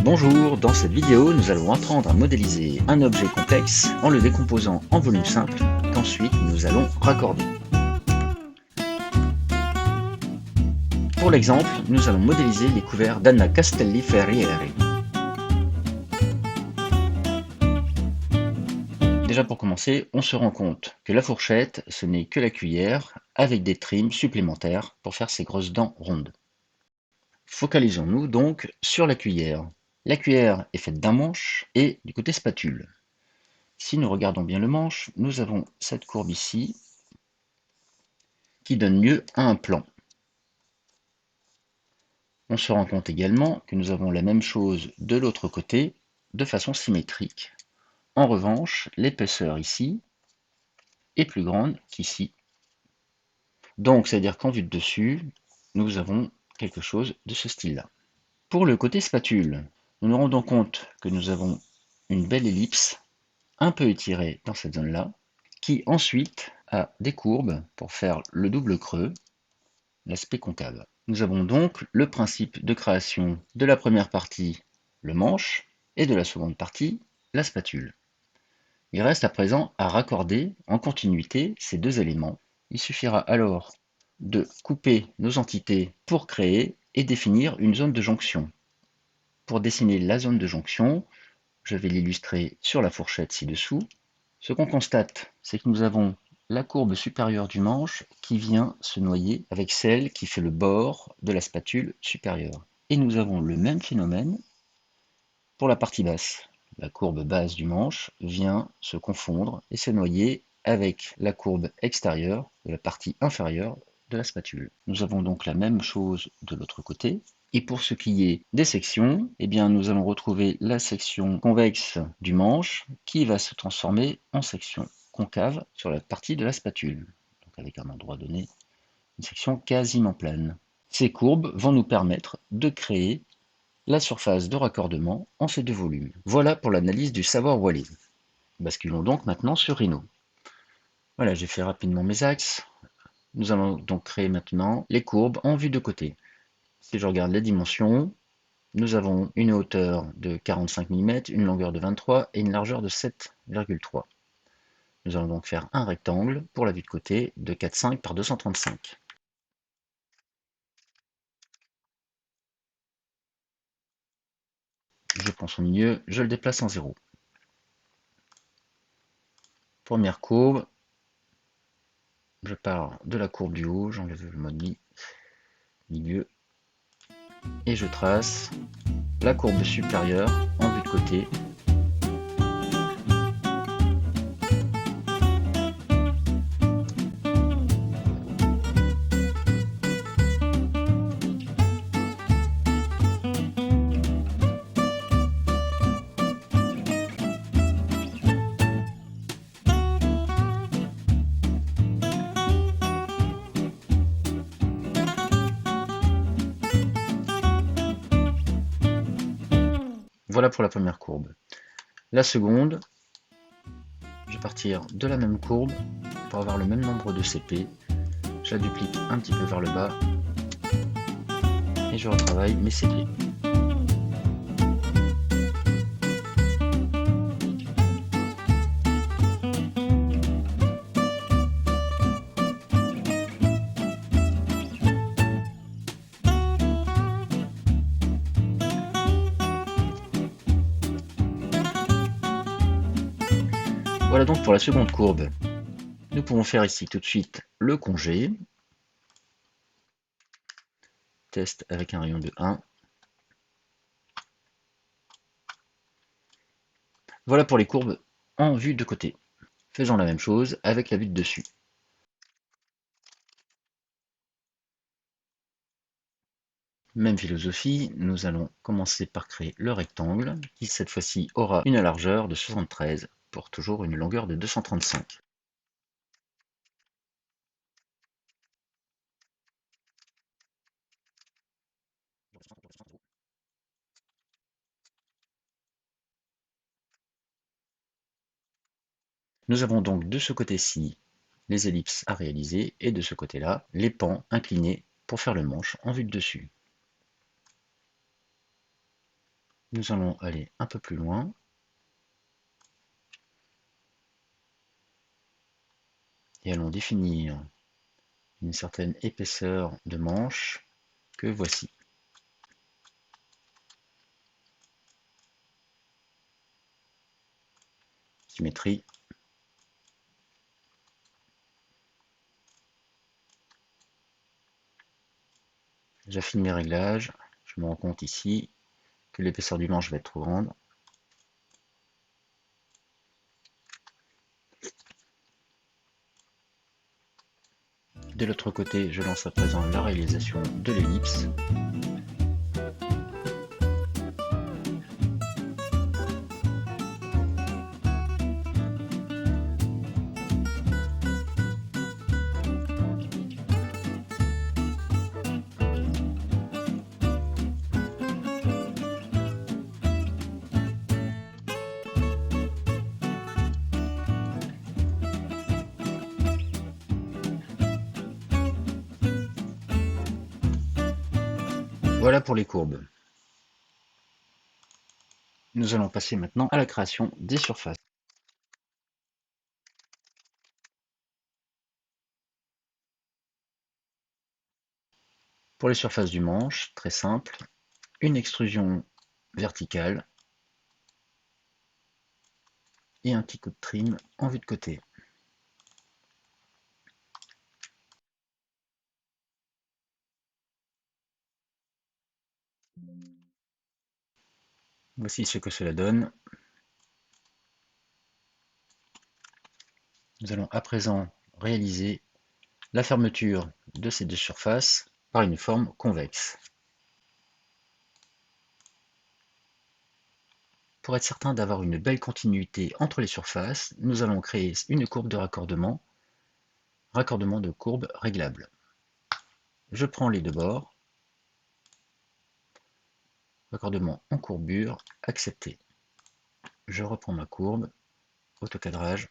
Bonjour, dans cette vidéo, nous allons apprendre à modéliser un objet complexe en le décomposant en volumes simples qu'ensuite nous allons raccorder. Pour l'exemple, nous allons modéliser les couverts d'Anna Castelli Ferrieri. Déjà pour commencer, on se rend compte que la fourchette, ce n'est que la cuillère avec des trims supplémentaires pour faire ces grosses dents rondes. Focalisons-nous donc sur la cuillère. La cuillère est faite d'un manche et du côté spatule. Si nous regardons bien le manche, nous avons cette courbe ici qui donne lieu à un plan. On se rend compte également que nous avons la même chose de l'autre côté de façon symétrique. En revanche, l'épaisseur ici est plus grande qu'ici. Donc, c'est-à-dire qu'en vue de dessus, nous avons quelque chose de ce style-là. Pour le côté spatule, nous nous rendons compte que nous avons une belle ellipse un peu étirée dans cette zone-là, qui ensuite a des courbes pour faire le double creux, l'aspect concave. Nous avons donc le principe de création de la première partie, le manche, et de la seconde partie, la spatule. Il reste à présent à raccorder en continuité ces deux éléments. Il suffira alors de couper nos entités pour créer et définir une zone de jonction. Pour dessiner la zone de jonction, je vais l'illustrer sur la fourchette ci-dessous. Ce qu'on constate, c'est que nous avons la courbe supérieure du manche qui vient se noyer avec celle qui fait le bord de la spatule supérieure. Et nous avons le même phénomène pour la partie basse. La courbe basse du manche vient se confondre et se noyer avec la courbe extérieure de la partie inférieure de la spatule. Nous avons donc la même chose de l'autre côté. Et pour ce qui est des sections, eh bien, nous allons retrouver la section convexe du manche qui va se transformer en section concave sur la partie de la spatule. Donc avec un endroit donné, une section quasiment plane. Ces courbes vont nous permettre de créer la surface de raccordement en ces deux volumes. Voilà pour l'analyse du savoir Wally. Basculons donc maintenant sur Rhino. Voilà, j'ai fait rapidement mes axes. Nous allons donc créer maintenant les courbes en vue de côté. Si je regarde les dimensions, nous avons une hauteur de 45 mm, une longueur de 23 et une largeur de 7,3. Nous allons donc faire un rectangle pour la vue de côté de 4,5 par 235. Je prends son milieu, je le déplace en 0. Première courbe, je pars de la courbe du haut, j'enlève le mode milieu, et je trace la courbe supérieure en vue de côté. Voilà pour la première courbe. La seconde, je vais partir de la même courbe pour avoir le même nombre de CP. Je la duplique un petit peu vers le bas et je retravaille mes CP. Voilà donc pour la seconde courbe. Nous pouvons faire ici tout de suite le congé. Test avec un rayon de 1. Voilà pour les courbes en vue de côté. Faisons la même chose avec la vue de dessus. Même philosophie, nous allons commencer par créer le rectangle, qui cette fois-ci aura une largeur de 73 pour toujours une longueur de 235. Nous avons donc de ce côté-ci les ellipses à réaliser et de ce côté-là les pans inclinés pour faire le manche en vue de dessus. Nous allons aller un peu plus loin. Et allons définir une certaine épaisseur de manche que voici. Symétrie. J'affine mes réglages. Je me rends compte ici que l'épaisseur du manche va être trop grande. De l'autre côté, je lance à présent la réalisation de l'ellipse. Voilà pour les courbes. Nous allons passer maintenant à la création des surfaces. Pour les surfaces du manche, très simple, une extrusion verticale et un petit coup de trim en vue de côté. Voici ce que cela donne. Nous allons à présent réaliser la fermeture de ces deux surfaces par une forme convexe. Pour être certain d'avoir une belle continuité entre les surfaces, nous allons créer une courbe de raccordement de courbe réglable. Je prends les deux bords, raccordement en courbure, accepté. Je reprends ma courbe, autocadrage,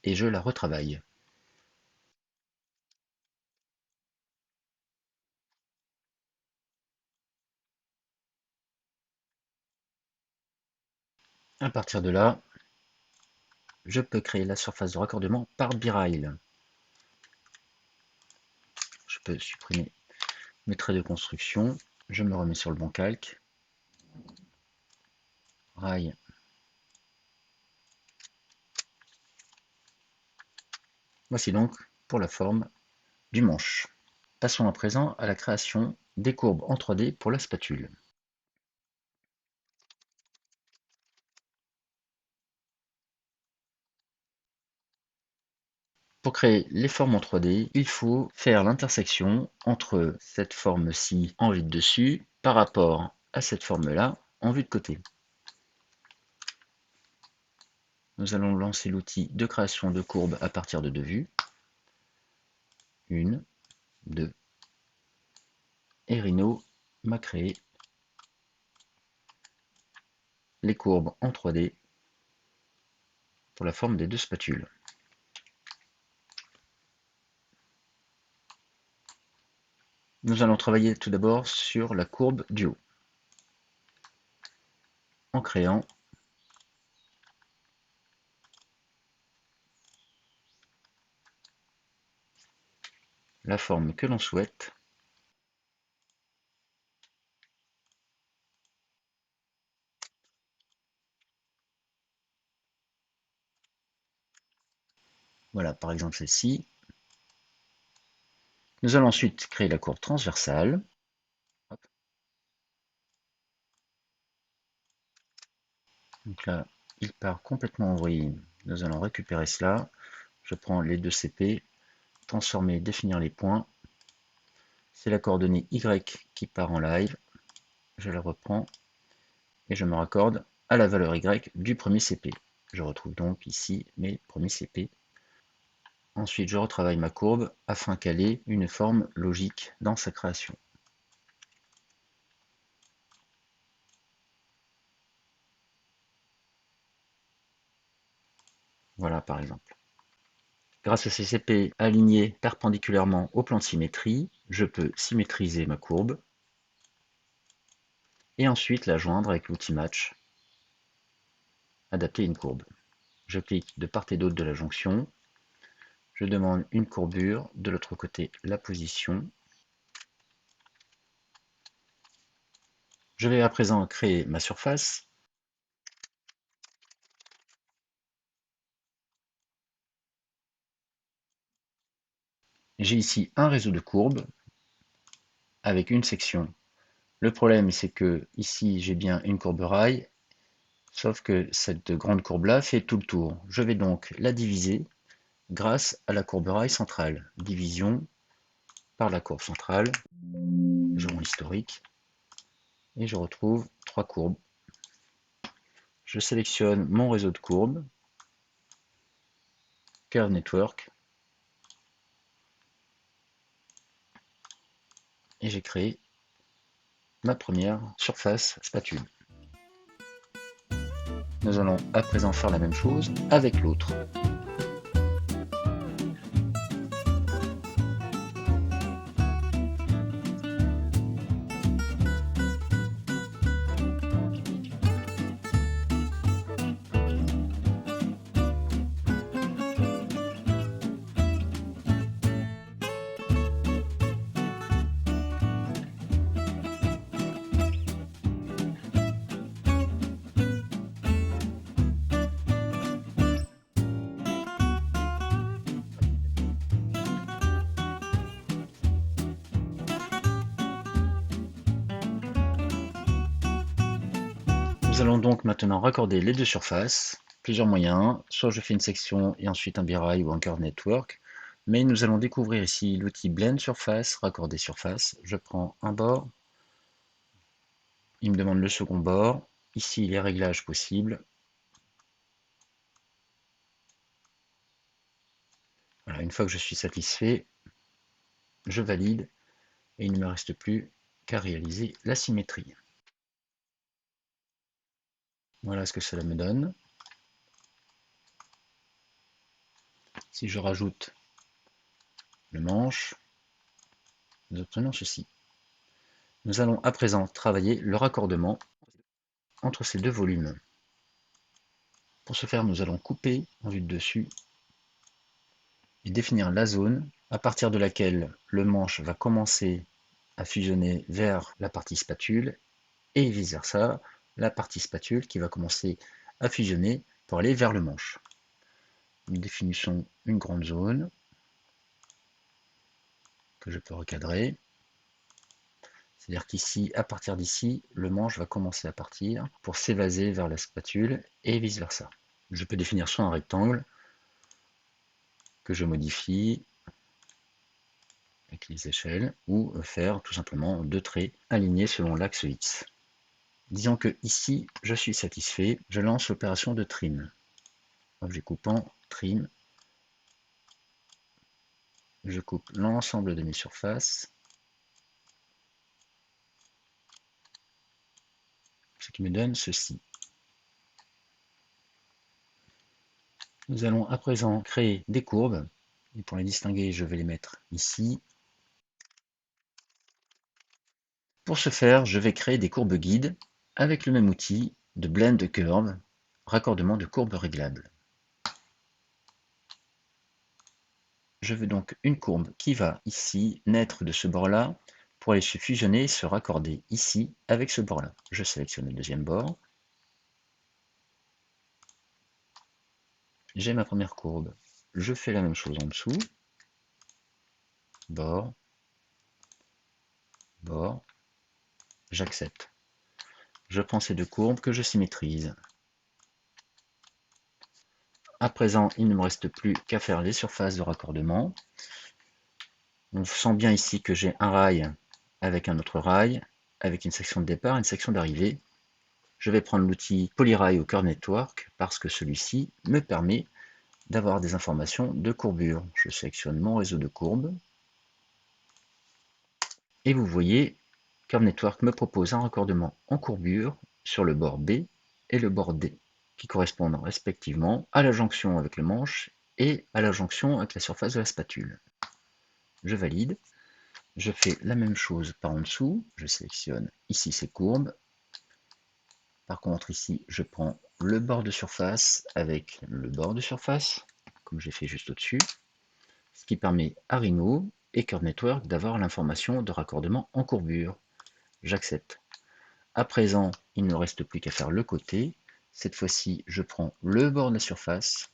et je la retravaille. À partir de là, je peux créer la surface de raccordement par birail. Je peux supprimer mes traits de construction, je me remets sur le bon calque, rail, voici donc pour la forme du manche. Passons à présent à la création des courbes en 3D pour la spatule. Pour créer les formes en 3D, il faut faire l'intersection entre cette forme-ci en vue de dessus par rapport à cette forme-là en vue de côté. Nous allons lancer l'outil de création de courbes à partir de deux vues. Une, deux. Et Rhino m'a créé les courbes en 3D pour la forme des deux spatules. Nous allons travailler tout d'abord sur la courbe du haut, en créant la forme que l'on souhaite. Voilà, par exemple celle-ci. Nous allons ensuite créer la courbe transversale. Donc là, il part complètement en vrille. Nous allons récupérer cela. Je prends les deux CP, transformer, définir les points. C'est la coordonnée Y qui part en live. Je la reprends et je me raccorde à la valeur Y du premier CP. Je retrouve donc ici mes premiers CP. Ensuite, je retravaille ma courbe afin qu'elle ait une forme logique dans sa création. Voilà par exemple. Grâce à ces CP alignés perpendiculairement au plan de symétrie, je peux symétriser ma courbe et ensuite la joindre avec l'outil Match, adapter une courbe. Je clique de part et d'autre de la jonction, je demande une courbure, de l'autre côté la position. Je vais à présent créer ma surface. J'ai ici un réseau de courbes avec une section. Le problème, c'est que ici j'ai bien une courbe rail, sauf que cette grande courbe-là fait tout le tour. Je vais donc la diviser grâce à la courbe rail centrale. Division par la courbe centrale. Je rends l'historique et je retrouve 3 courbes. Je sélectionne mon réseau de courbes, Curve Network, et j'ai créé ma première surface spatule. Nous allons à présent faire la même chose avec l'autre. Nous allons donc maintenant raccorder les deux surfaces. Plusieurs moyens, soit je fais une section et ensuite un birail ou un curve network, mais nous allons découvrir ici l'outil Blend Surface, raccorder surface. Je prends un bord, il me demande le second bord, ici les réglages possibles. Voilà, une fois que je suis satisfait, je valide et il ne me reste plus qu'à réaliser la symétrie. Voilà ce que cela me donne. Si je rajoute le manche, nous obtenons ceci. Nous allons à présent travailler le raccordement entre ces deux volumes. Pour ce faire, nous allons couper en vue de dessus et définir la zone à partir de laquelle le manche va commencer à fusionner vers la partie spatule et vice versa, la partie spatule qui va commencer à fusionner pour aller vers le manche. Nous définissons une grande zone que je peux recadrer. C'est-à-dire qu'ici, à partir d'ici, le manche va commencer à partir pour s'évaser vers la spatule et vice versa. Je peux définir soit un rectangle que je modifie avec les échelles ou faire tout simplement deux traits alignés selon l'axe X. Disons que ici, je suis satisfait, je lance l'opération de trim. Objet coupant, trim. Je coupe l'ensemble de mes surfaces, ce qui me donne ceci. Nous allons à présent créer des courbes, et pour les distinguer, je vais les mettre ici. Pour ce faire, je vais créer des courbes guides avec le même outil de Blend Curve, raccordement de courbes réglables. Je veux donc une courbe qui va ici naître de ce bord-là pour aller se fusionner et se raccorder ici avec ce bord-là. Je sélectionne le deuxième bord. J'ai ma première courbe. Je fais la même chose en dessous. Bord, bord, j'accepte. Je prends ces deux courbes que je symétrise. À présent, il ne me reste plus qu'à faire les surfaces de raccordement. On sent bien ici que j'ai un rail avec un autre rail, avec une section de départ et une section d'arrivée. Je vais prendre l'outil Polyrail au Curve Network parce que celui-ci me permet d'avoir des informations de courbure. Je sélectionne mon réseau de courbes. Et vous voyez, Curve Network me propose un raccordement en courbure sur le bord B et le bord D, qui correspondent respectivement à la jonction avec le manche et à la jonction avec la surface de la spatule. Je valide. Je fais la même chose par en dessous. Je sélectionne ici ces courbes. Par contre, ici, je prends le bord de surface avec le bord de surface, comme j'ai fait juste au-dessus, ce qui permet à Rhino et Curve Network d'avoir l'information de raccordement en courbure. J'accepte. À présent, il ne reste plus qu'à faire le côté. Cette fois-ci, je prends le bord de la surface,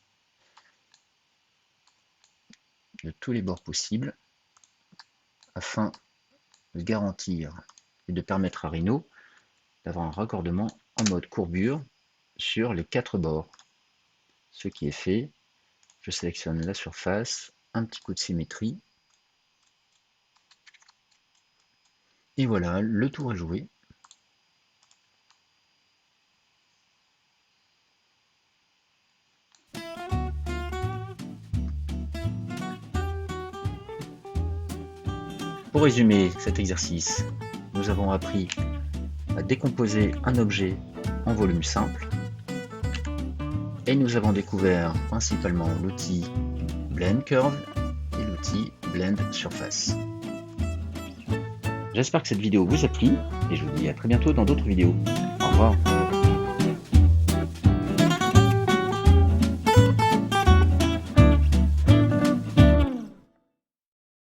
de tous les bords possibles, afin de garantir et de permettre à Rhino d'avoir un raccordement en mode courbure sur les 4 bords. Ce qui est fait, je sélectionne la surface, un petit coup de symétrie, et voilà, le tour est joué. Pour résumer cet exercice, nous avons appris à décomposer un objet en volume simple, et nous avons découvert principalement l'outil Blend Curve et l'outil Blend Surface. J'espère que cette vidéo vous a plu et je vous dis à très bientôt dans d'autres vidéos. Au revoir.